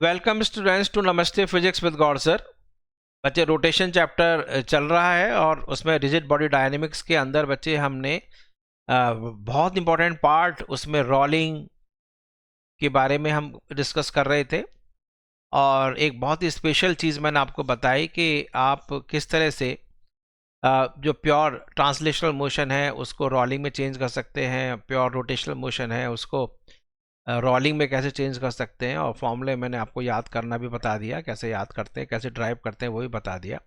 Welcome students to नमस्ते physics with Gaur sir. बच्चे rotation chapter चल रहा है और उसमें रिजिड बॉडी डायनेमिक्स के अंदर बच्चे हमने बहुत इंपॉर्टेंट पार्ट उसमें रोलिंग के बारे में हम डिस्कस कर रहे थे। और एक बहुत ही स्पेशल चीज़ मैंने आपको बताई कि आप किस तरह से जो प्योर ट्रांसलेशनल मोशन है उसको रोलिंग में चेंज कर सकते हैं, प्योर रोटेशनल मोशन है उसको रोलिंग में कैसे चेंज कर सकते हैं। और फॉर्मूले मैंने आपको याद करना भी बता दिया, कैसे याद करते हैं, कैसे ड्राइव करते हैं वो भी बता दिया।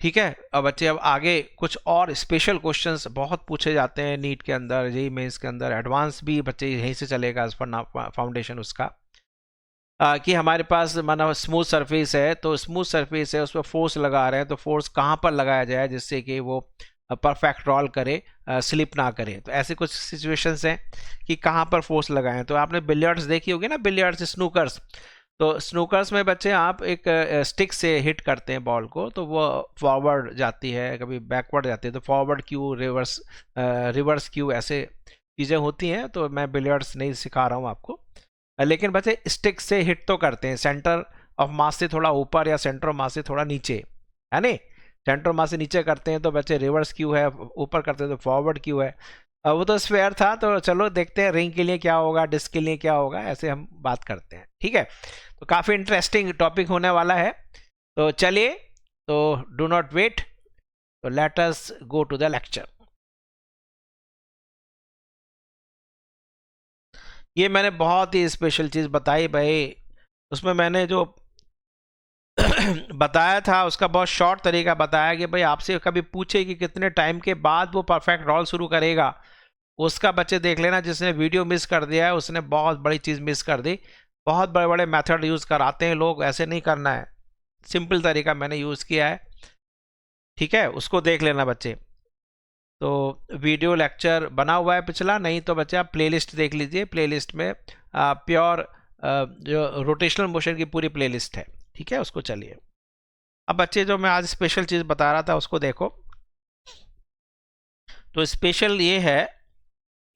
ठीक है। अब बच्चे अब आगे कुछ और स्पेशल क्वेश्चंस बहुत पूछे जाते हैं नीट के अंदर, जेईई मेंस के अंदर, एडवांस भी बच्चे यहीं से चलेगा एज पर फाउंडेशन उसका। कि हमारे पास माना स्मूथ सरफेस है, तो स्मूथ सरफेस है उस पर फोर्स लगा रहे हैं, तो फोर्स कहाँ पर लगाया जाए जिससे कि वो परफेक्ट रोल करे, स्लिप ना करे। तो ऐसे कुछ सिचुएशंस हैं कि कहाँ पर फोर्स लगाएं। तो आपने बिलियर्ड्स देखी होगी ना, बिलियर्ड्स, स्नूकर्स। तो स्नूकर्स में बच्चे आप एक स्टिक से हिट करते हैं बॉल को, तो वो फॉरवर्ड जाती है, कभी बैकवर्ड जाती है। तो फॉरवर्ड क्यू, रिवर्स क्यू, ऐसे चीज़ें होती हैं। तो मैं बिलियर्ड्स नहीं सिखा रहा हूँ आपको, लेकिन बच्चे स्टिक से हिट तो करते हैं, सेंटर ऑफ मास से थोड़ा ऊपर या सेंटर ऑफ मास से थोड़ा नीचे, है नहीं। सेंटर ऑफ मास से नीचे करते हैं तो बच्चे रिवर्स क्यू है, ऊपर करते हैं तो फॉरवर्ड क्यू है। वो तो स्फेयर था, तो चलो देखते हैं रिंग के लिए क्या होगा, डिस्क के लिए क्या होगा, ऐसे हम बात करते हैं। ठीक है। तो काफ़ी इंटरेस्टिंग टॉपिक होने वाला है। तो चलिए, तो डू नॉट वेट, तो let us go to the lecture. ये मैंने बहुत ही स्पेशल चीज़ बताई भाई, उसमें मैंने जो बताया था उसका बहुत शॉर्ट तरीका बताया कि भाई आपसे कभी पूछे कि कितने टाइम के बाद वो परफेक्ट रोल शुरू करेगा, उसका बच्चे देख लेना। जिसने वीडियो मिस कर दिया है उसने बहुत बड़ी चीज़ मिस कर दी। बहुत बड़े बड़े मेथड यूज़ कराते हैं लोग, ऐसे नहीं करना है। सिंपल तरीका मैंने यूज़ किया है, ठीक है, उसको देख लेना बच्चे। तो वीडियो लेक्चर बना हुआ है पिछला, नहीं तो बच्चे आप प्लेलिस्ट देख लीजिए। प्लेलिस्ट में प्योर जो रोटेशनल मोशन की पूरी प्लेलिस्ट है, ठीक है, उसको चलिए। अब बच्चे जो मैं आज स्पेशल चीज़ बता रहा था उसको देखो। तो स्पेशल ये है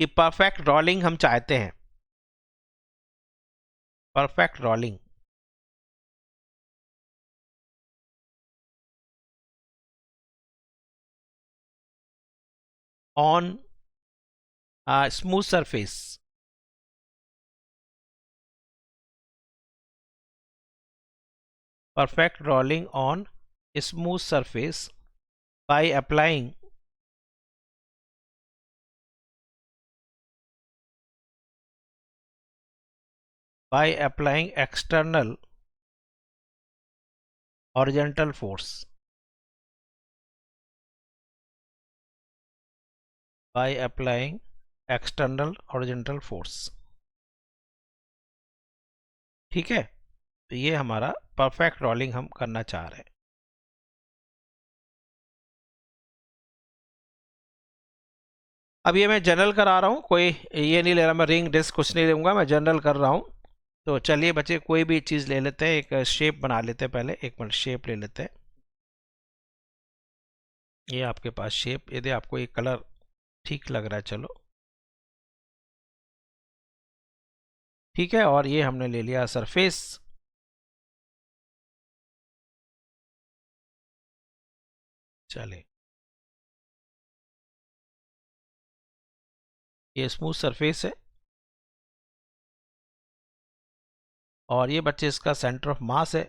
कि परफेक्ट रोलिंग हम चाहते हैं, perfect rolling on smooth surface, perfect rolling on a smooth surface by applying external horizontal force, by applying external horizontal force। ठीक है। तो ये हमारा परफेक्ट रोलिंग हम करना चाह रहे हैं। अब ये मैं जनरल करा रहा हूँ, कोई ये नहीं ले रहा मैं, रिंग डिस्क कुछ नहीं लूँगा, मैं जनरल कर रहा हूँ। तो चलिए बच्चे कोई भी चीज़ ले लेते हैं, एक शेप बना लेते हैं पहले। एक मिनट, शेप ले लेते हैं। ये आपके पास शेप, यदि आपको ये कलर ठीक लग रहा है, चलो ठीक है। और ये हमने ले लिया सरफेस। चले, ये स्मूथ सरफेस है और ये बच्चे इसका सेंटर ऑफ मास है।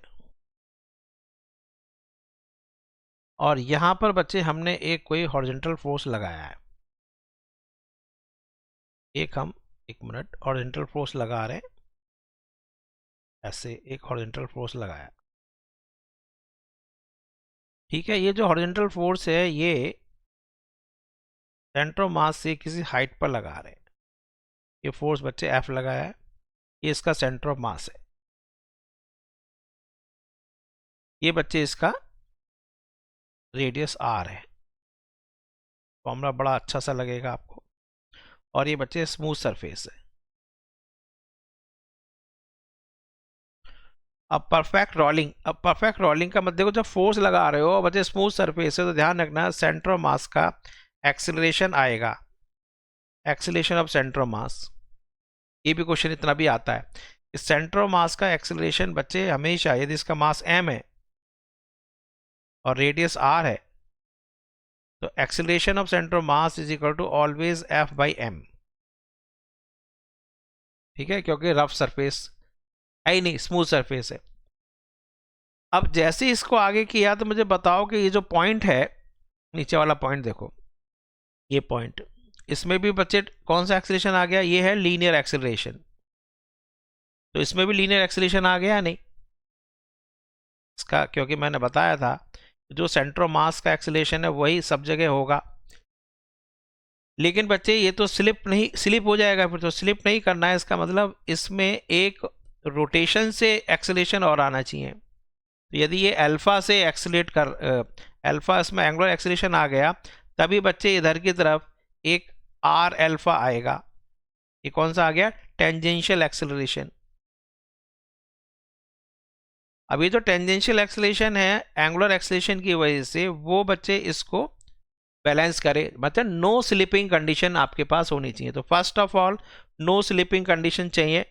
और यहाँ पर बच्चे हमने एक कोई हॉरिजॉन्टल फोर्स लगाया है। एक मिनट, हॉरिजॉन्टल फोर्स लगा रहे हैं, ऐसे एक हॉरिजॉन्टल फोर्स लगाया। ठीक है। ये जो हॉरिजॉन्टल फोर्स है ये सेंटर ऑफ मास से किसी हाइट पर लगा रहे हैं। ये फोर्स बच्चे एफ लगाया है, ये इसका सेंटर ऑफ मास है। ये बच्चे इसका रेडियस आर है। फॉर्मूला बड़ा अच्छा सा लगेगा आपको। और ये बच्चे स्मूथ सरफेस है। अब परफेक्ट रोलिंग का मतलब देखो, जब फोर्स लगा रहे हो बच्चे स्मूथ सरफेस है, तो ध्यान रखना सेंटर ऑफ मास का एक्सेलरेशन आएगा, एक्सेलरेशन ऑफ सेंटर ऑफ मास। ये भी क्वेश्चन इतना भी आता है इस सेंटर ऑफ मास का एक्सेलरेशन बच्चे हमेशा, यदि इसका मास m है और रेडियस r है, तो acceleration of centre of mass is equal to always F/m। ठीक है, क्योंकि रफ सरफेस है ही नहीं, स्मूथ सरफेस है। अब जैसे इसको आगे किया तो मुझे बताओ कि ये जो पॉइंट है, नीचे वाला पॉइंट देखो, ये पॉइंट, इसमें भी बच्चे कौन सा एक्सेलरेशन आ गया? ये है लीनियर एक्सेलरेशन। तो इसमें भी लीनियर एक्सेलरेशन आ गया नहीं इसका, क्योंकि मैंने बताया था जो सेंटर ऑफ मास का एक्सेलरेशन है वही सब जगह होगा। लेकिन बच्चे ये तो स्लिप हो जाएगा, फिर तो स्लिप नहीं करना है। इसका मतलब इसमें एक रोटेशन से एक्सेलरेशन और आना चाहिए। तो यदि ये अल्फा से एक्सेलेट कर, अल्फा इसमें एंगुलर एक्सेलरेशन आ गया, तभी बच्चे इधर की तरफ एक आर अल्फा आएगा। ये कौन सा आ गया? Tangential acceleration. अभी जो टेंजेंशियल एक्सेलरेशन है एंगुलर एक्सेलरेशन की वजह से, वो बच्चे इसको बैलेंस करे, मतलब नो स्लिपिंग कंडीशन आपके पास होनी चाहिए। तो first of all no slipping condition चाहिए,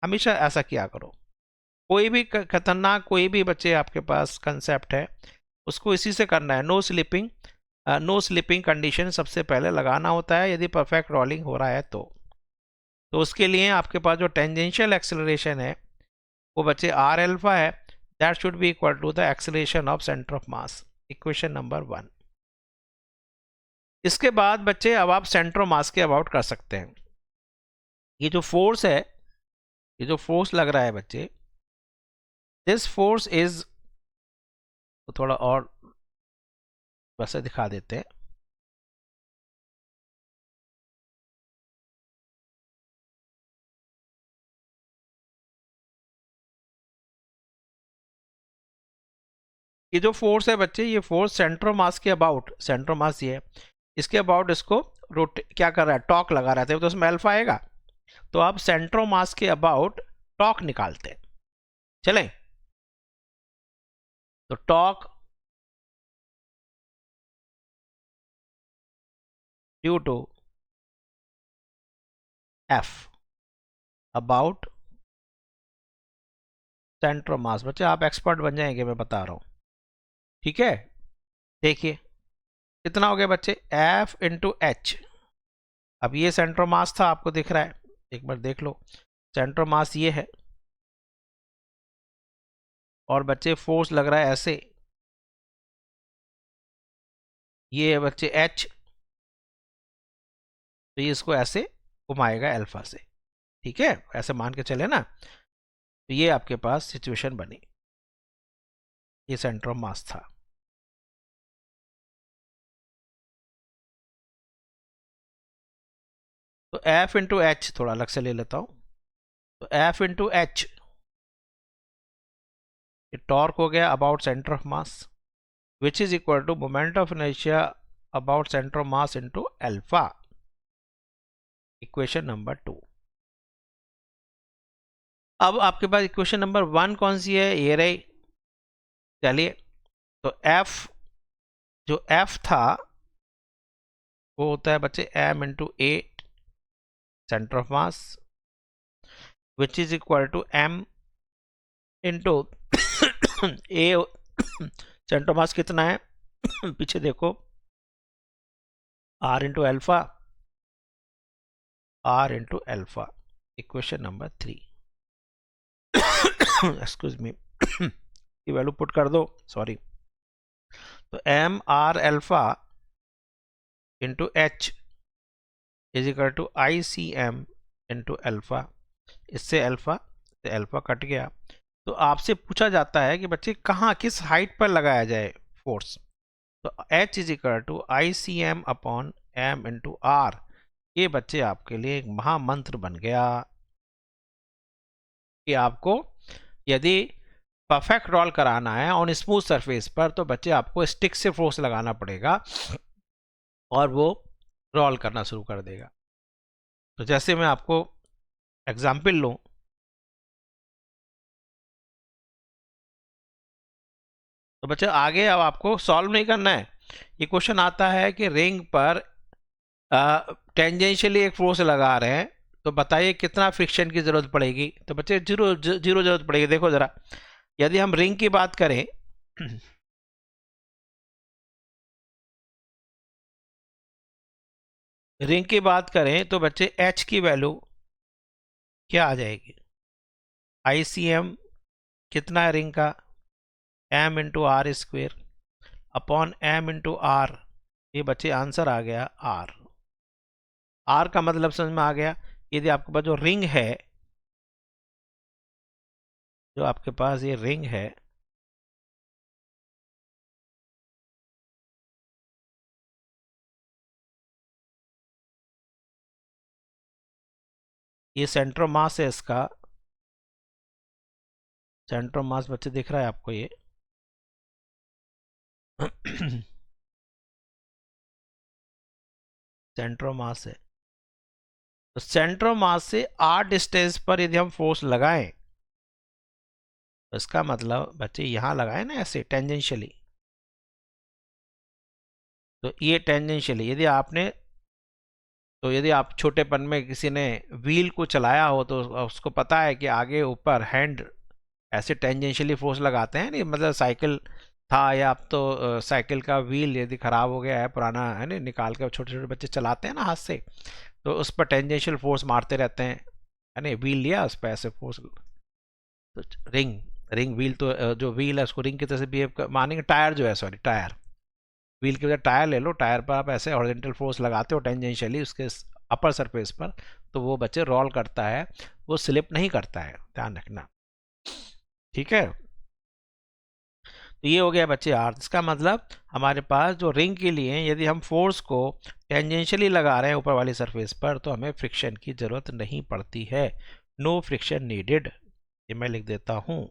हमेशा ऐसा किया करो। कोई भी खतरनाक कोई भी बच्चे आपके पास कंसेप्ट है उसको इसी से करना है, नो स्लिपिंग कंडीशन सबसे पहले लगाना होता है यदि परफेक्ट रोलिंग हो रहा है तो उसके लिए आपके पास जो टेंजेंशियल एक्सेलरेशन है वो बच्चे आर अल्फा है, that should be equal to the acceleration of centre of mass. Equation number 1। इसके बाद बच्चे अब आप सेंटर ऑफ मास के अबाउट कर सकते हैं। ये जो फोर्स है, ये जो फोर्स लग रहा है बच्चे, दिस फोर्स इज, तो थोड़ा और वैसे दिखा देते हैं। ये जो फोर्स है बच्चे, ये फोर्स सेंटर ऑफ मास के अबाउट, सेंटर ऑफ मास ये है, इसके अबाउट इसको क्या कर रहा है? टॉक लगा रहा है, तो उसमें अल्फा आएगा। तो आप सेंटर ऑफ मास के अबाउट टॉक निकालते हैं। चलें, तो torque due to F about centre of mass. बच्चे आप एक्सपर्ट बन जाएंगे, मैं बता रहा हूं। ठीक है, देखिए कितना हो गया बच्चे? F into H. अब ये सेंटर ऑफ मास था, आपको दिख रहा है, एक बार देख लो। सेंटर ऑफ मास ये है और बच्चे फोर्स लग रहा है ऐसे, ये है बच्चे एच, तो ये इसको ऐसे घुमाएगा अल्फा से। ठीक है, ऐसे मान के चले ना। तो ये आपके पास सिचुएशन बनी, ये सेंटर ऑफ मास था। तो एफ इंटू एच थोड़ा अलग से ले लेता हूं। तो एफ इंटू एच, टॉर्क हो गया about centre of mass, which is equal to moment of inertia about centre of mass into alpha. Equation number 2। अब आपके पास इक्वेशन नंबर 1 कौन सी है? ये रही। चलिए, तो एफ, जो एफ था वो होता है बच्चे M into A centre of mass, which is equal to M into A centre of mass कितना है पीछे देखो, R into alpha, R into alpha. Equation number 3। Excuse me, की वैल्यू पुट कर दो, सॉरी। तो M R alpha into H is equal to I C M into alpha. इससे alpha से एल्फा कट गया। तो आपसे पूछा जाता है कि बच्चे कहाँ, किस हाइट पर लगाया जाए फोर्स? तो H is equal to I C M upon M into R. ये बच्चे आपके लिए एक महामंत्र बन गया कि आपको यदि परफेक्ट रोल कराना है ऑन स्मूथ सरफेस पर, तो बच्चे आपको स्टिक से फोर्स लगाना पड़ेगा और वो रोल करना शुरू कर देगा। तो जैसे मैं आपको एग्जाम्पल लूं, तो बच्चे आगे अब आपको सॉल्व नहीं करना है। ये क्वेश्चन आता है कि रिंग पर टेंजेंशियली एक फोर्स लगा रहे हैं, तो बताइए कितना फ्रिक्शन की जरूरत पड़ेगी? तो बच्चे जीरो जीरो जरूरत पड़ेगी। देखो जरा, यदि हम रिंग की बात करें रिंग की बात करें तो बच्चे एच की वैल्यू क्या आ जाएगी? ICM कितना है रिंग का? m into R square upon m into R. ये बच्चे आंसर आ गया r। r का मतलब समझ में आ गया? यदि आपके पास जो रिंग है, जो आपके पास ये रिंग है, ये सेंट्रो मास है इसका। सेंट्रो मास बच्चे दिख रहा है आपको ये सेंट्रो मास है। तो सेंट्रो मास से r डिस्टेंस पर यदि हम फोर्स लगाएं, तो इसका मतलब बच्चे यहां लगाए ना ऐसे टेंजेंशियली, तो ये टेंजेंशियली यदि आपने, तो यदि आप छोटेपन में किसी ने व्हील को चलाया हो तो उसको पता है कि आगे ऊपर हैंड ऐसे टेंजेंशियली फोर्स लगाते हैं। नहीं मतलब साइकिल था, या अब तो साइकिल का व्हील यदि खराब हो गया है पुराना, है ना, निकाल के छोटे छोटे बच्चे चलाते हैं ना हाथ से, तो उस पर टेंजेंशियल फोर्स मारते रहते हैं, है ना। व्हील लिया उस पर ऐसे फोर्स, तो रिंग रिंग व्हील, तो जो व्हील है उसको रिंग की तरह से बिहेव मानेंगे। टायर जो है, सॉरी टायर, व्हील की वजह टायर ले लो, टायर पर आप ऐसे हॉरिजॉन्टल फोर्स लगाते हो टेंजेंशियली उसके अपर सरफेस पर, तो वो बच्चे रोल करता है, वो स्लिप नहीं करता है, ध्यान रखना, ठीक है। तो ये हो गया बच्चे आर। इसका मतलब हमारे पास जो रिंग के लिए यदि हम फोर्स को टेंजेंशियली लगा रहे हैं ऊपर वाली सरफेस पर, तो हमें फ्रिक्शन की जरूरत नहीं पड़ती है। नो फ्रिक्शन नीडेड, ये मैं लिख देता हूं।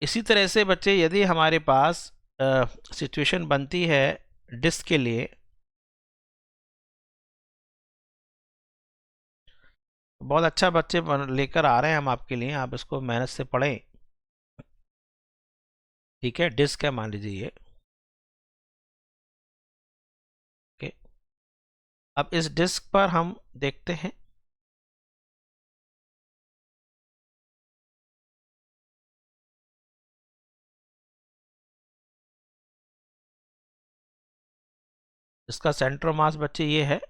इसी तरह से बच्चे यदि हमारे पास सिचुएशन बनती है डिस्क के लिए, बहुत अच्छा बच्चे लेकर आ रहे हैं हम आपके लिए, आप इसको मेहनत से पढ़ें, ठीक है। डिस्क है मान लीजिए ये, ओके। अब इस डिस्क पर हम देखते हैं, इसका सेंटर मास बच्चे ये है।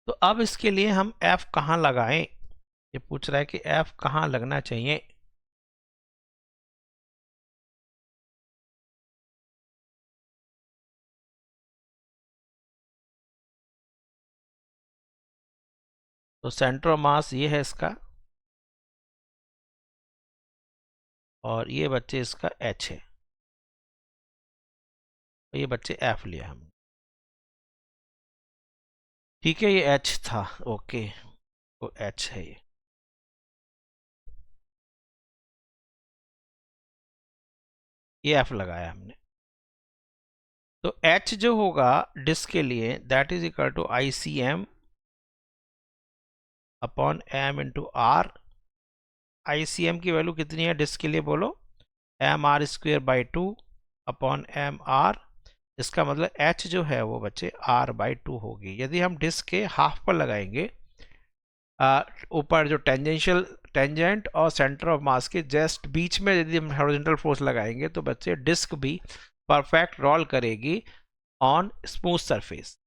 तो अब इसके लिए हम F कहाँ लगाएं? ये पूछ रहा है कि F कहाँ लगना चाहिए। तो सेंटर ऑफ मास ये है इसका, और ये बच्चे इसका H है, तो ये बच्चे F लिया हम, ठीक है। ये H था, ओके, तो H है ये F लगाया हमने। तो H जो होगा डिस्क के लिए, that is equal to ICM upon M into R. ICM की वैल्यू कितनी है डिस्क के लिए बोलो? MR² by 2 upon MR। इसका मतलब H जो है वो बच्चे R/2 होगी। यदि हम डिस्क के हाफ पर लगाएंगे, ऊपर जो टेंजेंट और सेंटर ऑफ मास के जस्ट बीच में यदि हम हॉरिजॉन्टल फोर्स लगाएंगे, तो बच्चे डिस्क भी परफेक्ट रोल करेगी ऑन स्मूथ सरफेस।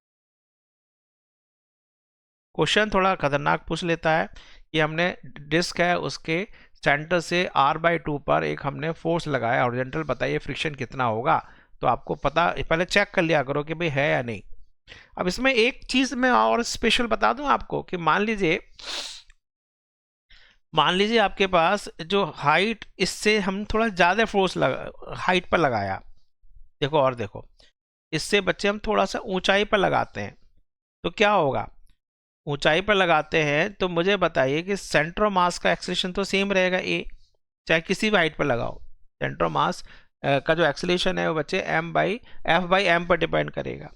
क्वेश्चन थोड़ा खतरनाक पूछ लेता है कि हमने डिस्क है उसके सेंटर से R/2 पर एक हमने फोर्स लगाया हॉरिजॉन्टल, बताइए फ्रिक्शन कितना होगा? तो आपको पता, पहले चेक कर लिया करो कि भाई है या नहीं। अब इसमें एक चीज मैं और स्पेशल बता दूं आपको कि मान लीजिए आपके पास जो हाइट, इससे हम थोड़ा ज्यादा फोर्स हाइट पर लगाया, देखो और देखो, इससे बच्चे हम थोड़ा सा ऊंचाई पर लगाते हैं, तो क्या होगा? ऊंचाई पर लगाते हैं तो मुझे बताइए कि सेंटर ऑफ मास का एक्सेलेरेशन तो सेम रहेगा ए, चाहे किसी भी हाइट पर लगाओ। सेंटर ऑफ मास का जो एक्सेलेरेशन है वो बच्चे F/m पर डिपेंड करेगा।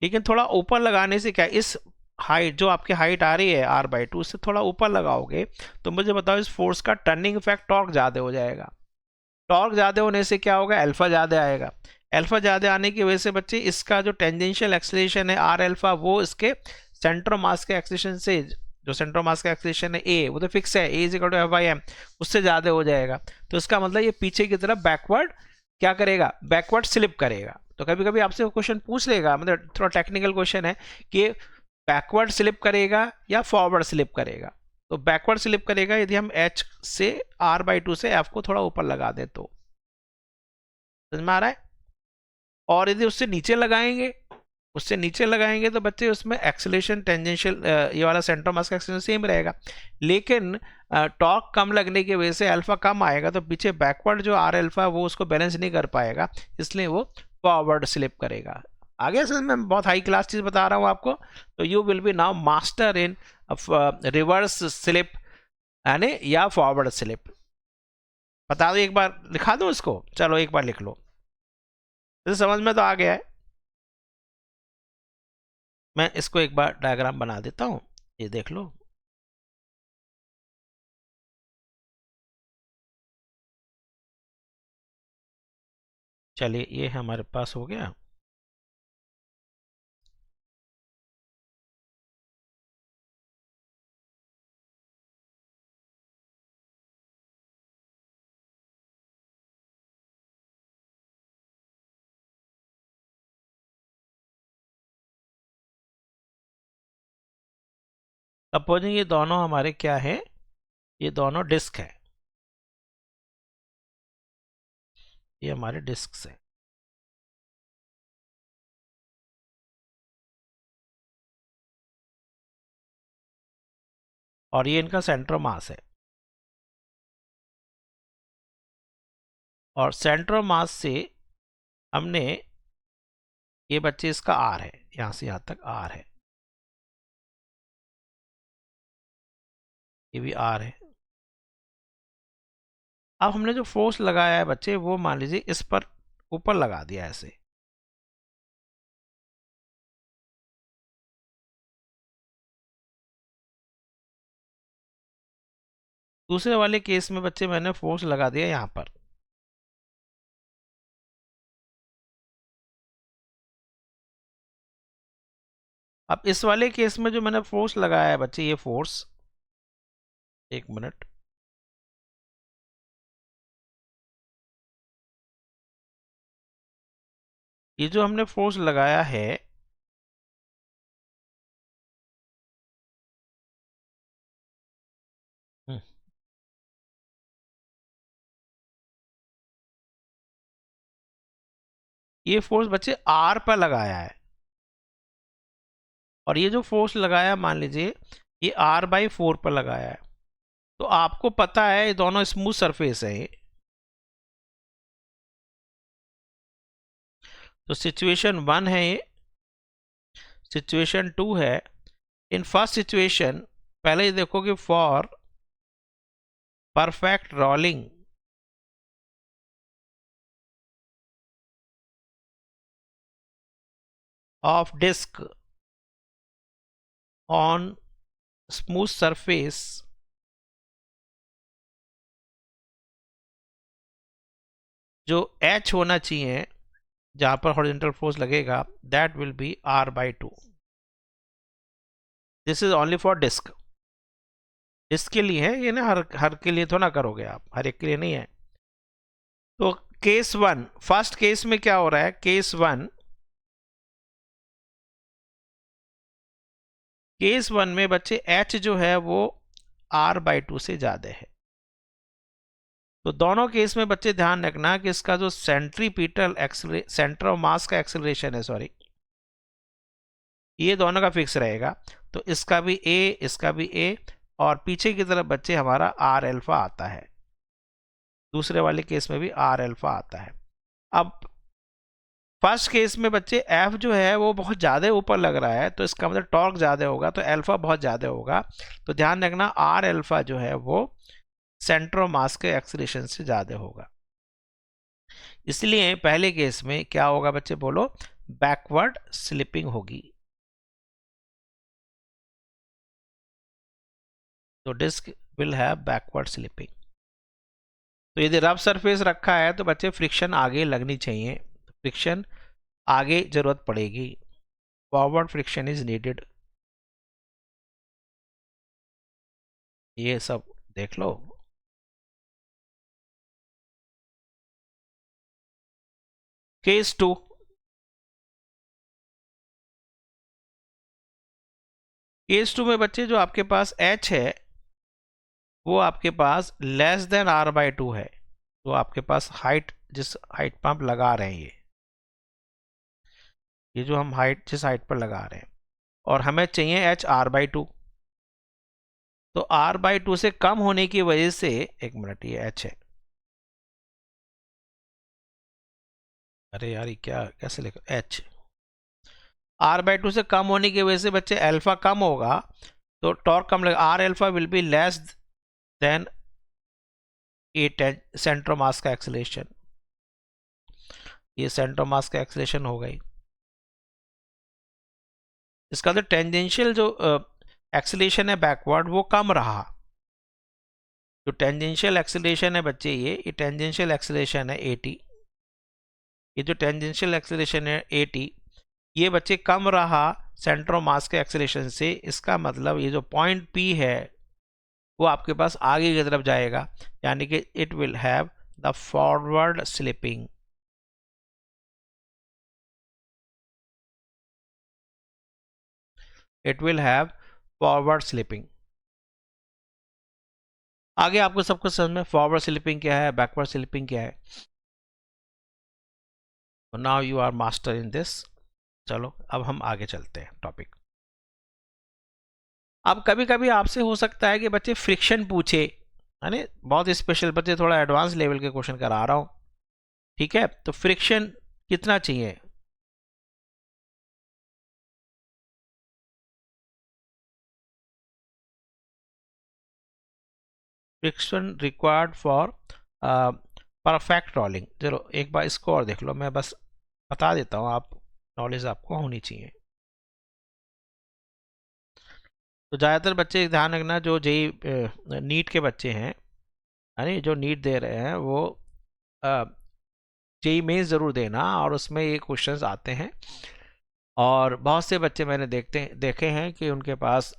लेकिन थोड़ा ऊपर लगाने से क्या, इस हाइट, जो आपकी हाइट आ रही है r/2, उससे थोड़ा ऊपर लगाओगे तो मुझे बताओ इस फोर्स का टर्निंग इफेक्ट टॉर्क ज़्यादा हो जाएगा। टॉर्क ज़्यादा होने से क्या होगा, अल्फा ज़्यादा आएगा। अल्फा ज़्यादा आने की वजह से बच्चे इसका जो टेंजेंशियल एक्सेलरेशन है आर अल्फा, वो इसके सेंटर मास के एक्सेलरेशन से, जो सेंटर मास का एक्सेलरेशन है ए, वो तो फिक्स है, ए इज इक्वल टू F/m, उससे ज़्यादा हो जाएगा। तो इसका मतलब ये पीछे की तरफ बैकवर्ड क्या करेगा, बैकवर्ड स्लिप करेगा। तो कभी कभी आपसे क्वेश्चन पूछ लेगा, मतलब थोड़ा टेक्निकल क्वेश्चन है कि बैकवर्ड स्लिप करेगा या फॉरवर्ड स्लिप करेगा। तो बैकवर्ड स्लिप करेगा यदि हम h से r/2 से f को थोड़ा ऊपर लगा दें तो। समझ में आ रहा है? और यदि उससे नीचे लगाएंगे, उससे नीचे लगाएंगे तो बच्चे उसमें एक्सेलरेशन टेंजेंशियल, ये वाला सेंटर मास का एक्सेलरेशन सेम रहेगा, लेकिन टॉर्क कम लगने की वजह से अल्फा कम आएगा, तो पीछे बैकवर्ड जो आर अल्फा वो उसको बैलेंस नहीं कर पाएगा, इसलिए वो फॉरवर्ड स्लिप करेगा। आगे से मैं बहुत हाई क्लास चीज बता रहा हूँ आपको। तो you will be now master in reverse slip यानी या फॉरवर्ड स्लिप। बता दो, एक बार लिखा दो इसको, चलो एक बार लिख लो, तो समझ में तो आ गया है। मैं इसको एक बार डायग्राम बना देता हूँ, ये देख लो। चलिए ये हमारे पास हो गया। सपोजिंग ये दोनों हमारे क्या है, ये दोनों डिस्क है, ये हमारे डिस्क है। और ये इनका सेंटर मास है, और सेंटर मास से हमने, ये बच्चे इसका आर है, यहां से यहां तक आर है, ये भी आर है। अब हमने जो फोर्स लगाया है बच्चे, वो मान लीजिए इस पर ऊपर लगा दिया ऐसे। दूसरे वाले केस में बच्चे मैंने फोर्स लगा दिया यहां पर। अब इस वाले केस में जो मैंने फोर्स लगाया है बच्चे, ये फोर्स, एक मिनट, ये जो हमने फोर्स लगाया है, ये फोर्स बच्चे आर पर लगाया है, और ये जो फोर्स लगाया मान लीजिए ये r/4 पर लगाया है। तो आपको पता है ये दोनों स्मूथ सरफेस है। तो सिचुएशन 1 है ये, सिचुएशन 2 है। इन फर्स्ट सिचुएशन पहले ये देखो कि for perfect rolling of disc on smooth surface, जो H होना चाहिए जहां पर हॉरिजॉन्टल फोर्स लगेगा, that will be r/2। This is only for disc, disc के लिए है ये ना, हर के लिए तो ना करोगे आप, हर एक के लिए नहीं है। तो केस 1, फर्स्ट केस में क्या हो रहा है, केस 1, केस 1 में बच्चे H जो है वो r/2 से ज्यादा है। तो दोनों केस में बच्चे ध्यान रखना कि इसका जो सेंट्रीपिटल सेंटर ऑफ मास का एक्सेलरेशन है, सॉरी, ये दोनों का फिक्स रहेगा। तो इसका भी a, इसका भी a, और पीछे की तरफ बच्चे हमारा आर अल्फा आता है, दूसरे वाले केस में भी आर अल्फा आता है। अब फर्स्ट केस में बच्चे एफ जो है वो बहुत ज़्यादा ऊपर लग रहा है, तो इसका मतलब टॉर्क ज़्यादा होगा, तो अल्फा बहुत ज़्यादा होगा। तो ध्यान रखना आर अल्फा जो है वो सेंटर ऑफ मास के एक्सीलरेशन से ज़्यादा होगा। इसलिए पहले केस में क्या होगा बच्चे, बोलो, बैकवर्ड स्लिपिंग होगी। तो disc will have backward slipping. तो यदि रफ सरफेस रखा है तो बच्चे फ्रिक्शन आगे लगनी चाहिए, फ्रिक्शन आगे जरूरत पड़ेगी, फॉरवर्ड फ्रिक्शन इज नीडेड। ये सब देख लो। केस 2, केस 2 में बच्चे जो आपके पास H है वो आपके पास लेस देन R/2 है। तो आपके पास हाइट, जिस हाइट पर आप लगा रहे हैं, ये जो हम हाइट जिस हाइट पर लगा रहे हैं, और हमें चाहिए H R/2। तो R/2 से कम होने की वजह से, एक मिनट, ये H है, अरे यार ये क्या, कैसे लिखा, H R/2 से कम होने की वजह से बच्चे अल्फा कम होगा तो टॉर्क कम लगेगा। R alpha will be less than A centre mass का एक्सेलरेशन। ये सेंटर मास का एक्सेलरेशन हो गई। इसका तो टेंजेंशियल जो एक्सेलरेशन है बैकवर्ड वो कम रहा। जो टेंजेंशियल एक्सेलरेशन है बच्चे, ये टेंजेंशियल एक्सेलरेशन है AT। ये जो टेंजेंशियल एक्सेलरेशन है AT, ये बच्चे कम रहा सेंटर ऑफ मास के एक्सेलरेशन से। इसका मतलब ये जो पॉइंट P है वो आपके पास आगे की तरफ जाएगा, यानी कि it will have the forward slipping. It will have forward slipping. आगे आपको सबको समझ में फॉरवर्ड स्लिपिंग क्या है, बैकवर्ड स्लिपिंग क्या है। Now you are master in this. चलो अब हम आगे चलते हैं टॉपिक। अब कभी कभी आपसे हो सकता है कि बच्चे फ्रिक्शन पूछे, है ना, बहुत स्पेशल बच्चे, थोड़ा एडवांस लेवल के क्वेश्चन करा रहा हूं, ठीक है। तो फ्रिक्शन कितना चाहिए, friction required for perfect rolling. चलो एक बार इसको और देख लो, मैं बस बता देता हूँ, आप नॉलेज आपको होनी चाहिए। तो ज़्यादातर बच्चे ध्यान रखना, जो जेई नीट के बच्चे हैं, यानी जो नीट दे रहे हैं, वो जेई मेंस ज़रूर देना, और उसमें ये क्वेश्चंस आते हैं। और बहुत से बच्चे मैंने देखे हैं कि उनके पास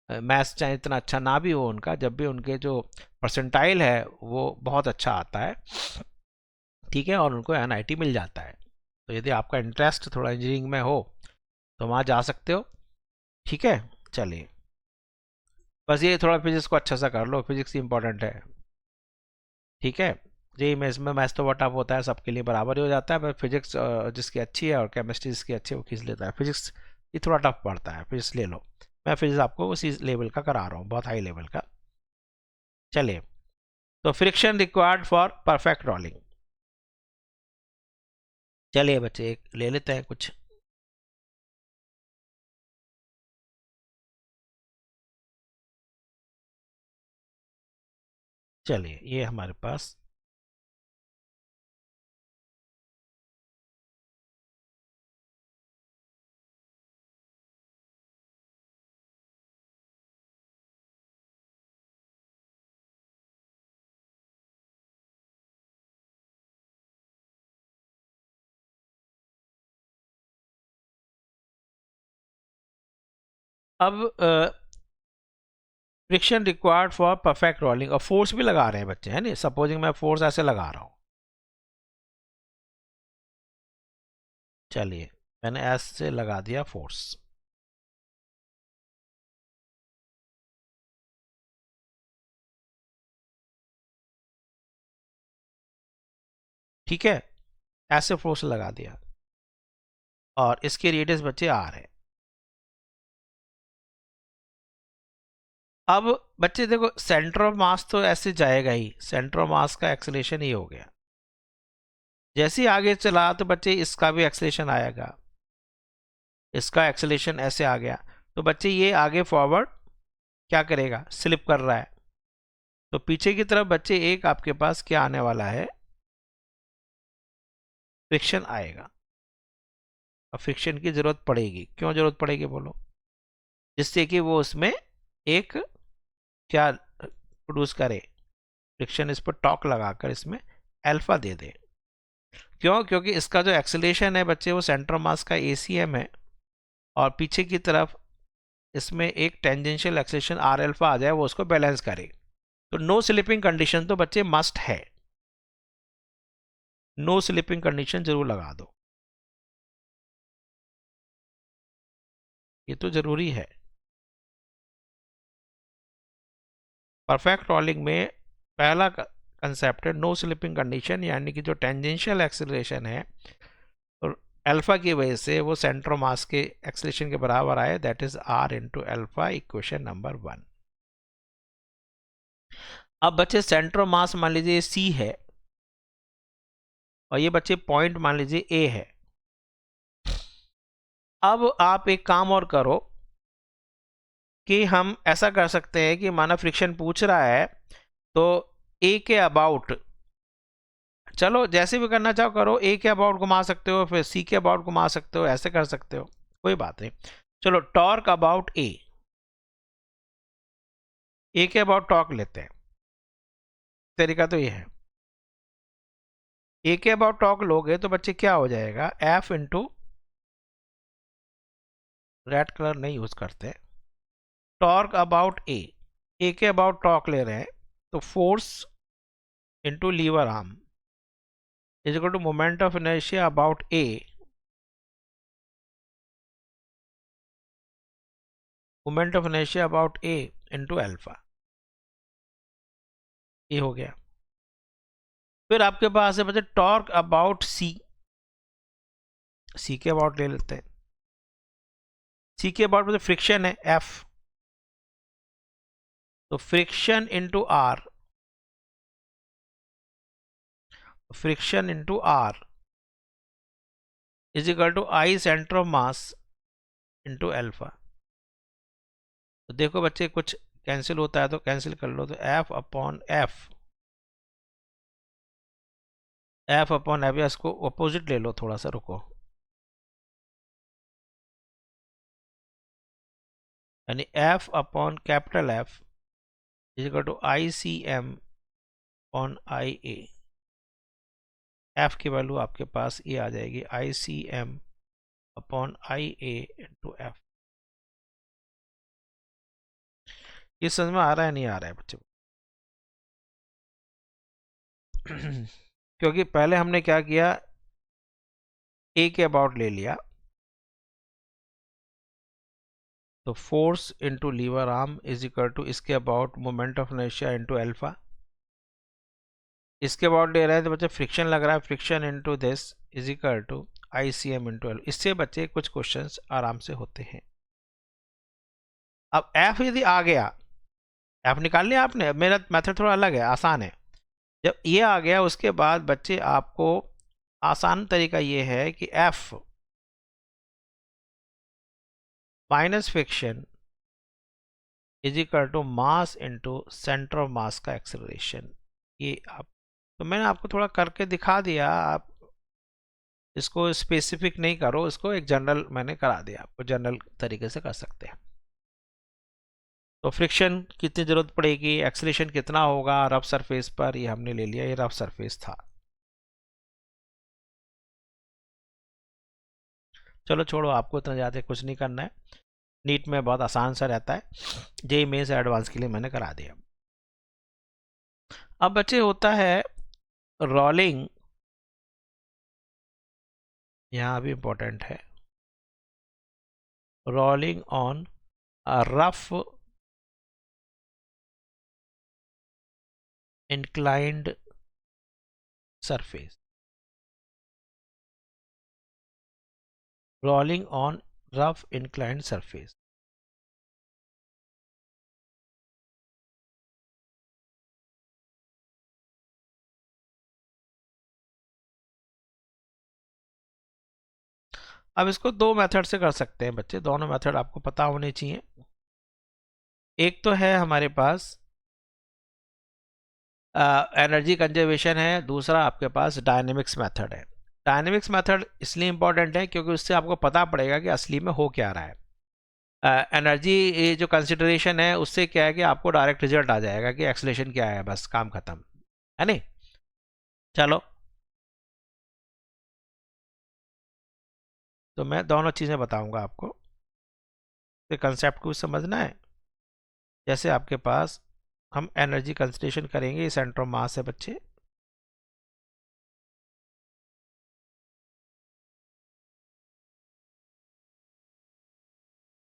मैथ्स चाहे इतना अच्छा ना भी हो उनका, जब भी उनके जो परसेंटाइल है वो बहुत अच्छा आता है, ठीक है, और उनको NIT मिल जाता है। तो यदि आपका इंटरेस्ट थोड़ा इंजीनियरिंग में हो तो वहाँ जा सकते हो, ठीक है। चलिए, बस ये थोड़ा फिजिक्स को अच्छा सा कर लो, फिजिक्स इंपॉर्टेंट है, ठीक है। जी में इसमें मैथ्स तो वट अप होता है, सबके लिए बराबर ही हो जाता है, पर फिजिक्स जिसकी अच्छी है और केमिस्ट्री जिसकी अच्छी है वो खींच लेता है। फिजिक्स ये थोड़ा टफ पड़ता है, फिजिक्स ले लो। मैं फिजिक्स आपको उसी लेवल का करा रहा हूँ, बहुत हाई लेवल का। चलिए, तो friction required for perfect rolling. चलिए बच्चे एक ले लेते हैं कुछ। चलिए ये हमारे पास अब friction required for perfect rolling, और फोर्स भी लगा रहे हैं बच्चे, है नहीं, सपोजिंग मैं फोर्स ऐसे लगा रहा हूँ। चलिए मैंने ऐसे लगा दिया फोर्स, ठीक है, ऐसे फोर्स लगा दिया, और इसके रेडियस बच्चे R है। अब बच्चे देखो, सेंटर ऑफ मास तो ऐसे जाएगा ही, सेंटर ऑफ मास का एक्सेलरेशन ही हो गया। जैसे ही आगे चला तो बच्चे इसका भी एक्सेलरेशन आएगा, इसका एक्सेलरेशन ऐसे आ गया, तो बच्चे ये आगे फॉरवर्ड क्या करेगा, स्लिप कर रहा है। तो पीछे की तरफ बच्चे एक आपके पास क्या आने वाला है, फ्रिक्शन आएगा। और फ्रिक्शन की जरूरत पड़ेगी, क्यों जरूरत पड़ेगी बोलो, जिससे कि वो उसमें एक क्या प्रोड्यूस करे, फ्रिक्शन इस पर टॉर्क लगाकर इसमें अल्फा दे दे। क्यों? क्योंकि इसका जो एक्सेलरेशन है बच्चे वो सेंटर मास का ACM है, और पीछे की तरफ इसमें एक टेंजेंशियल एक्सेलरेशन आर अल्फा आ जाए, वो उसको बैलेंस करे। तो नो स्लिपिंग कंडीशन तो बच्चे मस्ट है, नो स्लिपिंग कंडीशन जरूर लगा दो, ये तो जरूरी है। परफेक्ट रोलिंग में पहला कंसेप्ट है नो स्लिपिंग कंडीशन, यानी कि जो टेंजेंशियल एक्सेलरेशन है और अल्फा की वजह से वो सेंटर मास के एक्सेलरेशन के बराबर आए, that is r into alpha, equation number 1। अब बच्चे सेंटर मास मान लीजिए C है, और ये बच्चे पॉइंट मान लीजिए A है। अब आप एक काम और करो कि हम ऐसा कर सकते हैं कि माना फ्रिक्शन पूछ रहा है तो A के अबाउट, चलो जैसे भी करना चाहो करो, A के अबाउट घुमा सकते हो, फिर C के अबाउट घुमा सकते हो, ऐसे कर सकते हो, कोई बात नहीं। चलो टॉर्क अबाउट A के अबाउट टॉर्क लेते हैं, तरीका तो ये है। A के अबाउट टॉर्क लोगे तो बच्चे क्या हो जाएगा, F इंटू, रेड कलर नहीं यूज करते, टॉर्क अबाउट A के अबाउट टॉर्क ले रहे हैं, तो force into lever arm is equal to moment of inertia about A moment of inertia about A into alpha, ये हो गया। फिर आपके पास है बच्चे टॉर्क अबाउट C के अबाउट ले लेते हैं। C के अबाउट मतलब फ्रिक्शन है F, तो friction into R, friction into R is equal to I centre of mass into alpha. तो देखो बच्चे कुछ कैंसिल होता है तो कैंसिल कर लो, तो F अपॉन F, इसको अपोजिट ले लो, थोड़ा सा रुको, यानी F upon capital F is equal to ICM on IA। F की वैल्यू आपके पास ये आ जाएगी ICM upon IA into F। ये समझ में आ रहा है नहीं आ रहा है बच्चों? क्योंकि पहले हमने क्या किया, A के अबाउट ले लिया, तो force into lever arm is equal to इसके about moment of inertia into alpha. इसके अबाउट ले रहे हैं तो बच्चे फ्रिक्शन लग रहा है, friction into this is equal to ICM into alpha. इससे बच्चे कुछ क्वेश्चंस आराम से होते हैं। अब F यदि आ गया, F निकाल लिया आपने, मेरा मेथड थोड़ा अलग है, आसान है। जब ये आ गया उसके बाद बच्चे आपको आसान तरीका ये है कि F minus friction is equal to mass into centre of mass का एक्सेलरेशन। ये आप, तो मैंने आपको थोड़ा करके दिखा दिया, आप इसको स्पेसिफिक नहीं करो, इसको एक जनरल मैंने करा दिया आपको, जनरल तरीके से कर सकते हैं। तो फ्रिक्शन कितनी जरूरत पड़ेगी, एक्सेलरेशन कितना होगा रफ सरफेस पर, ये हमने ले लिया, ये रफ सरफेस था। चलो छोड़ो, आपको इतना ज़्यादा कुछ नहीं करना है, नीट में बहुत आसान सा रहता है, जेईई मेंस एडवांस के लिए मैंने करा दिया। अब बच्चे होता है रोलिंग, यहाँ भी इंपॉर्टेंट है, rolling on a rough inclined surface, rolling on rough inclined surface। अब इसको दो मेथड से कर सकते हैं बच्चे, दोनों मेथड आपको पता होने चाहिए। एक तो है हमारे पास एनर्जी कंजर्वेशन है, दूसरा आपके पास डायनेमिक्स मेथड है। डायनेमिक्स मेथड इसलिए इंपॉर्टेंट है क्योंकि उससे आपको पता पड़ेगा कि असली में हो क्या रहा है। एनर्जी जो कंसिडरेशन है उससे क्या है कि आपको डायरेक्ट रिजल्ट आ जाएगा कि एक्सेलरेशन क्या है, बस काम खत्म है नहीं। चलो, तो मैं दोनों चीज़ें बताऊंगा आपको, तो कंसेप्ट को समझना है। जैसे आपके पास हम एनर्जी कंसिडरेशन करेंगे, सेंटर ऑफ मास है बच्चे,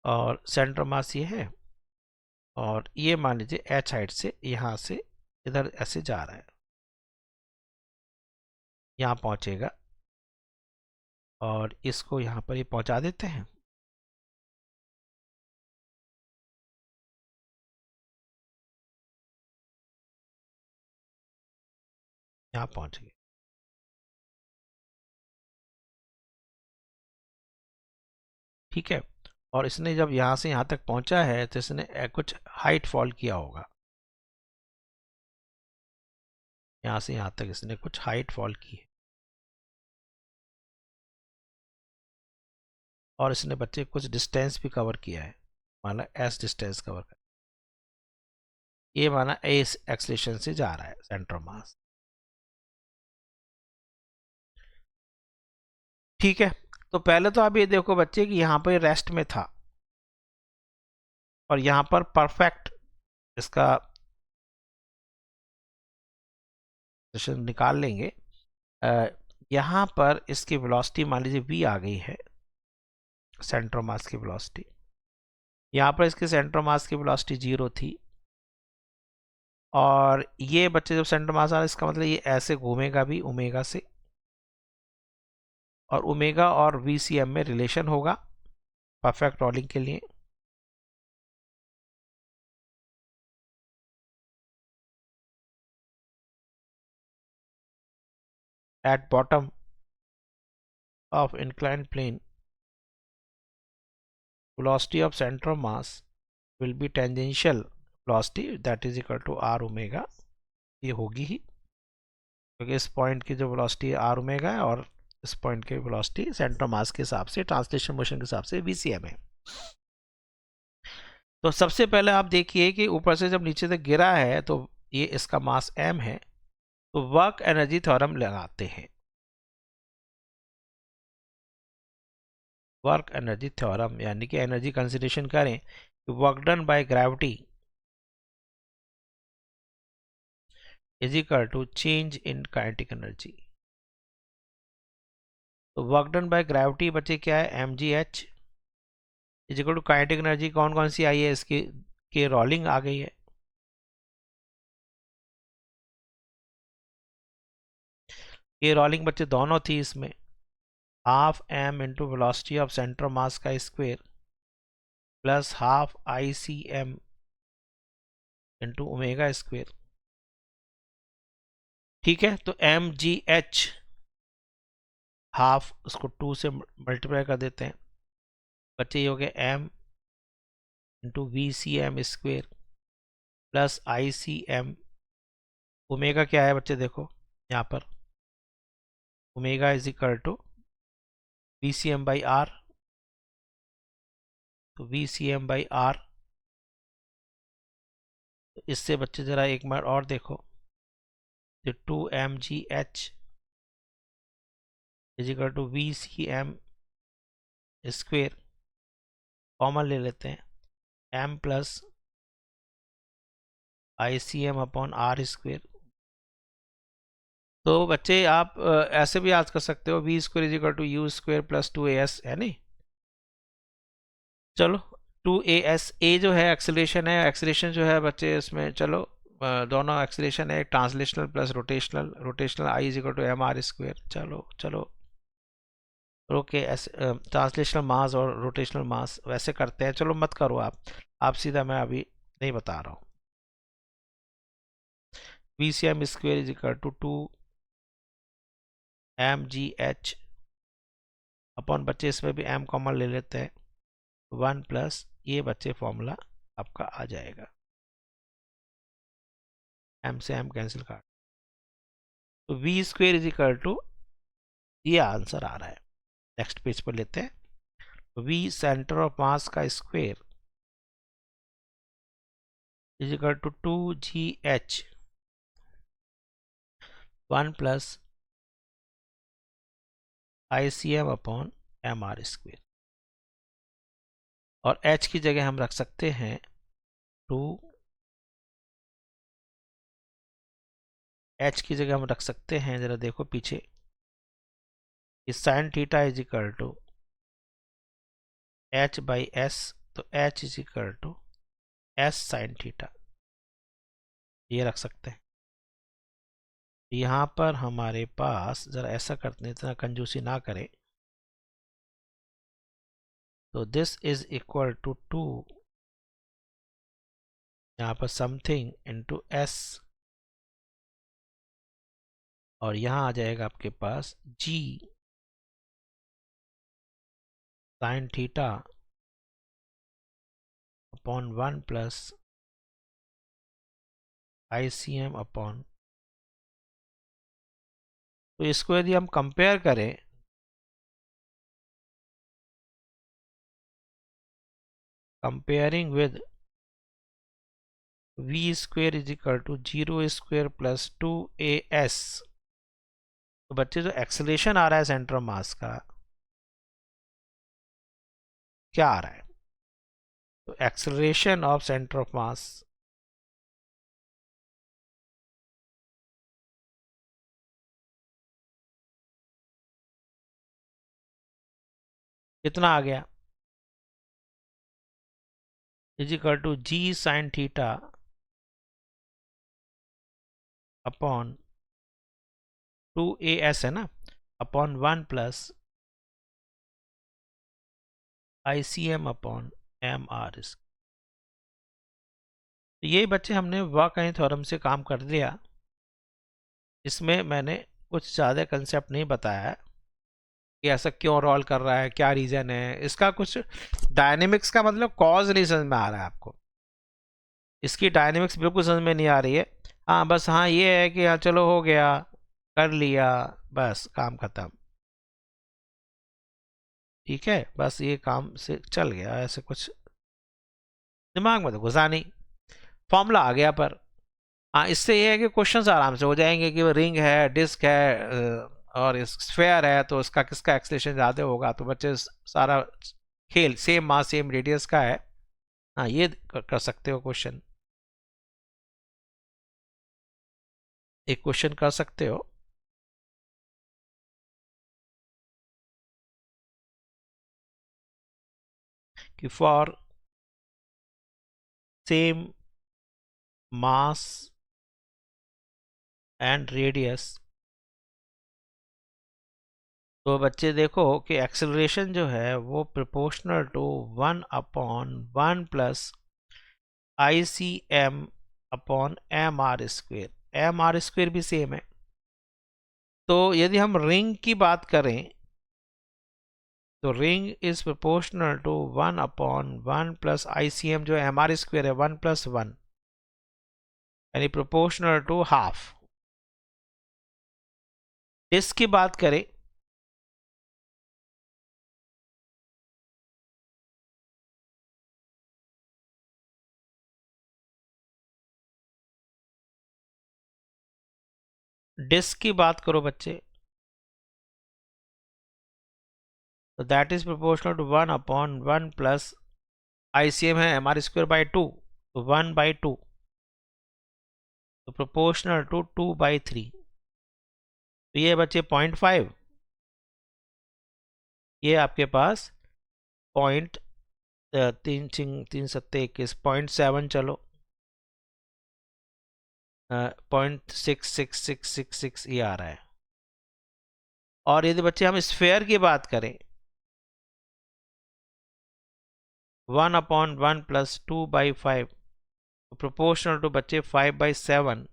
और सेंटर ऑफ मास ये है, और ये मान लीजिए एच हाइट से यहाँ से इधर ऐसे जा रहा है, यहाँ पहुँचेगा, और इसको यहाँ पर ही पहुँचा देते हैं। यहाँ पहुँच गए, ठीक है। और इसने जब यहाँ से यहाँ तक पहुँचा है तो इसने कुछ हाइट फॉल किया होगा, यहाँ से यहाँ तक इसने कुछ हाइट फॉल की है, और इसने बच्चे कुछ डिस्टेंस भी कवर किया है, माना एस डिस्टेंस कवर कर, ये माना एस एक्सलेशन से जा रहा है सेंटर ऑफ मास, ठीक है। तो पहले तो आप ये देखो बच्चे कि यहाँ पर रेस्ट में था, और यहाँ पर परफेक्ट इसका निकाल लेंगे। यहाँ पर इसकी वेलोसिटी मान लीजिए v आ गई है, सेंटर ऑफ मास की वेलोसिटी। यहाँ पर इसके सेंटर ऑफ मास की वेलोसिटी 0 थी, और ये बच्चे जब सेंटर मास आ रहा है इसका मतलब ये ऐसे घूमेगा भी ओमेगा से, और ओमेगा और VCM में रिलेशन होगा परफेक्ट रोलिंग के लिए। At bottom of inclined plane velocity of center of mass will be tangential velocity that is equal to r omega, ये होगी ही, क्योंकि इस पॉइंट की जो वेलोसिटी r ओमेगा है और इस पॉइंट की वेलोसिटी सेंटर मास के हिसाब से, ट्रांसलेशन मोशन के हिसाब से VCM है। तो सबसे पहले आप देखिए कि ऊपर से जब नीचे तक गिरा है तो ये इसका मास m है, तो वर्क एनर्जी थ्योरम लगाते हैं। वर्क एनर्जी थ्योरम यानी कि एनर्जी कंसिडरेशन करें कि work done by gravity is equal to change in kinetic energy. तो वर्क डन बाय ग्रेविटी बच्चे क्या है, mgh is equal to kinetic energy कौन कौन सी आई है इसकी, के रोलिंग आ गई है, ये रोलिंग बच्चे दोनों थी इसमें, half m into velocity of centre mass का square plus half ICM into omega square, ठीक है। तो mgh हाफ उसको 2 से मल्टीप्लाई कर देते हैं, बच्चे ये हो गए m into VCM square plus ICM, omega क्या है बच्चे देखो यहाँ पर, omega is equal to VCM by R, तो VCM बाई R, तो इससे बच्चे जरा एक बार और देखो, तो 2mgh is equal to VCM square, common ले लेते हैं m plus ICM upon R square. तो बच्चे आप ऐसे भी याद कर सकते हो, V square is equal to U square plus 2AS, है नहीं। चलो 2AS, A जो है एक्सेलरेशन है, एक्सेलरेशन जो है बच्चे इसमें चलो दोनों एक्सेलरेशन है, translational plus rotational, rotational I is equal to MR square. चलो चलो ओके, ट्रांसलेशनल मास और रोटेशनल मास वैसे करते हैं, चलो मत करो आप सीधा, मैं अभी नहीं बता रहा हूँ। VCM square is equal to 2mgh upon बच्चे इसमें भी m कॉमन ले लेते हैं, 1 प्लस ये बच्चे फॉर्मूला आपका आ जाएगा, m से m कैंसिल कर, तो V square is equal to, ये आंसर आ रहा है। नेक्स्ट पेज पर लेते हैं, v सेंटर ऑफ मास का square is equal to 2gh 1 plus ICM upon mr square, और h की जगह हम रख सकते हैं 2, h की जगह हम रख सकते हैं, जरा देखो पीछे, इस sine theta is equal to h by s, तो h is equal to s sine theta, ये रख सकते हैं। यहाँ पर हमारे पास, जरा ऐसा करते हैं, इतना कंजूसी ना करें, तो दिस इज इक्वल टू 2, यहाँ पर समथिंग इंटू s, और यहाँ आ जाएगा आपके पास g sine theta upon 1 plus ICM upon, तो इसको यदि हम कंपेयर करें, comparing with v square is equal to 0 square plus 2as, तो बच्चे जो एक्सेलरेशन आ रहा है सेंटर ऑफ मास का, क्या आ रहा है, तो acceleration of centre of mass कितना आ गया, is equal to g sine theta upon 2as है ना, upon 1 plus ICM upon mr। तो ये बच्चे हमने वाकई थ्योरम से काम कर लिया। इसमें मैंने कुछ ज़्यादा कंसेप्ट नहीं बताया कि ऐसा क्यों रोल कर रहा है, क्या रीज़न है इसका, कुछ डायनेमिक्स का मतलब कॉज नहीं समझ में आ रहा है आपको, इसकी डायनेमिक्स बिल्कुल समझ में नहीं आ रही है। हाँ बस, हाँ ये है कि हाँ चलो हो गया, कर लिया, बस काम ख़त्म, ठीक है, बस ये काम से चल गया, ऐसे कुछ दिमाग में तो घुसा नहीं, फॉर्मूला आ गया पर। हाँ इससे ये है कि क्वेश्चंस आराम से हो जाएंगे कि रिंग है, डिस्क है और स्फेयर है, तो इसका किसका एक्सेलरेशन ज़्यादा होगा, तो बच्चे सारा खेल सेम मास सेम रेडियस का है, हाँ ये कर सकते हो क्वेश्चन, एक क्वेश्चन कर सकते हो कि for same mass and radius, तो बच्चे देखो कि एक्सेलरेशन जो है वो proportional to 1 upon 1 plus ICM upon mr square, mr square भी सेम है। तो यदि हम रिंग की बात करें तो ring is proportional to 1 upon 1 plus ICM जो mr स्क्वेयर है 1 प्लस 1, यानी प्रोपोर्शनल टू हाफ। डिस्क की बात करें करो बच्चे, तो that is proportional to 1 upon 1 plus ICM है mr स्क्वेयर बाई 2, तो 1 बाई 2, तो प्रोपोर्शनल टू 2 बाई 3, तो ये बच्चे 0.5, ये आपके पास पॉइंट 3 0.7, चलो 0.66666 ये आ रहा है। और यदि बच्चे हम स्फेयर की बात करें 1 upon 1 plus 2 by 5, proportional to बच्चे 5 बाई 7,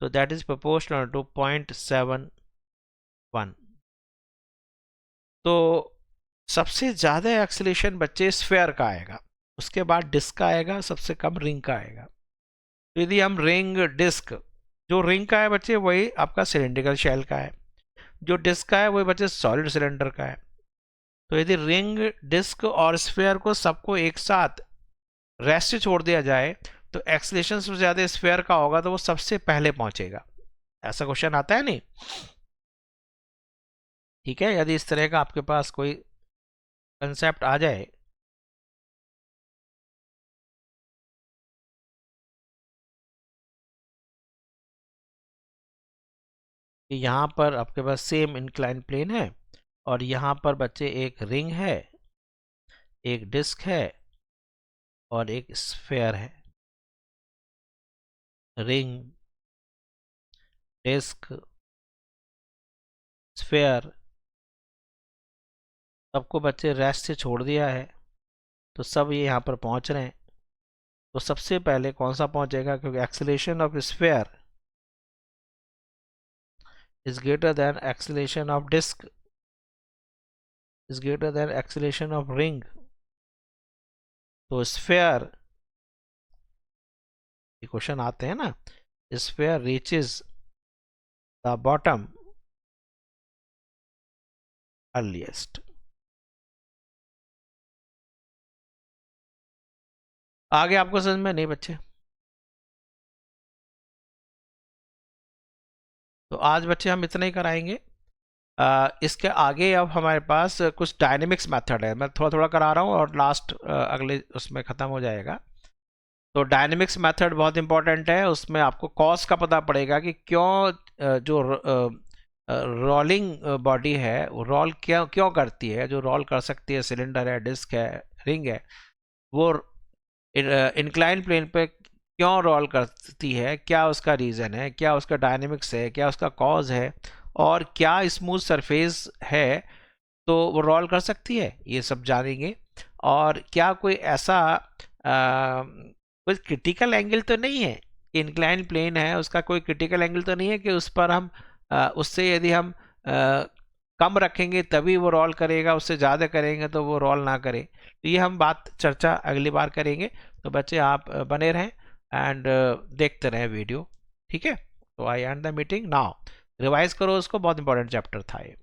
तो दैट इज प्रोपोर्शनल टू 0.71। तो सबसे ज़्यादा एक्सेलरेशन बच्चे स्फेयर का आएगा, उसके बाद डिस्क का आएगा, सबसे कम रिंग का आएगा। तो यदि हम रिंग डिस्क, जो रिंग का है बच्चे वही आपका सिलेंड्रिकल शेल का है, जो डिस्क का है वही बच्चे सॉलिड सिलेंडर का है। तो यदि रिंग, डिस्क और स्फीयर को सबको एक साथ रेस्ट छोड़ दिया जाए तो एक्सीलरेशन सबसे ज्यादा स्फीयर का होगा, तो वो सबसे पहले पहुंचेगा। ऐसा क्वेश्चन आता है नहीं? ठीक है, यदि इस तरह का आपके पास कोई कंसेप्ट आ जाए कि यहाँ पर आपके पास सेम इंक्लाइन प्लेन है और यहाँ पर बच्चे एक रिंग है, एक डिस्क है और एक स्फीयर है। रिंग, डिस्क, स्फीयर सबको बच्चे रेस्ट से छोड़ दिया है, तो सब ये यहाँ पर पहुंच रहे हैं। तो सबसे पहले कौन सा पहुंचेगा, क्योंकि acceleration of sphere is greater than acceleration of disk is greater than acceleration of ring, तो स्फीयर, ये क्वेश्चन आते हैं ना, sphere reaches the bottom earliest. आगे आपको समझ में नहीं बच्चे? तो आज बच्चे हम इतना ही कराएंगे। इसके आगे अब हमारे पास कुछ डायनेमिक्स मेथड है, मैं थोड़ा थोड़ा करा रहा हूँ और लास्ट अगले उसमें ख़त्म हो जाएगा। तो डायनेमिक्स मेथड बहुत इंपॉर्टेंट है, उसमें आपको कॉज का पता पड़ेगा कि क्यों जो रोलिंग बॉडी है वो रोल क्यों क्यों करती है। जो रोल कर सकती है, सिलेंडर है, डिस्क है, रिंग है, वो इंक्लाइन प्लेन पे क्यों रोल करती है, क्या उसका रीज़न है, क्या उसका डायनेमिक्स है, क्या उसका कॉज है, और क्या स्मूथ सरफेस है तो वो रोल कर सकती है, ये सब जानेंगे। और क्या कोई ऐसा कोई क्रिटिकल एंगल तो नहीं है, इंक्लाइन प्लेन है उसका कोई क्रिटिकल एंगल तो नहीं है कि उस पर हम उससे यदि हम कम रखेंगे तभी वो रोल करेगा, उससे ज़्यादा करेंगे तो वो रोल ना करे। तो ये हम बात चर्चा अगली बार करेंगे। तो बच्चे आप बने रहें एंड देखते रहें वीडियो, ठीक है? तो I end the meeting now. रिवाइज करो उसको, बहुत इंपॉर्टेंट चैप्टर था ये।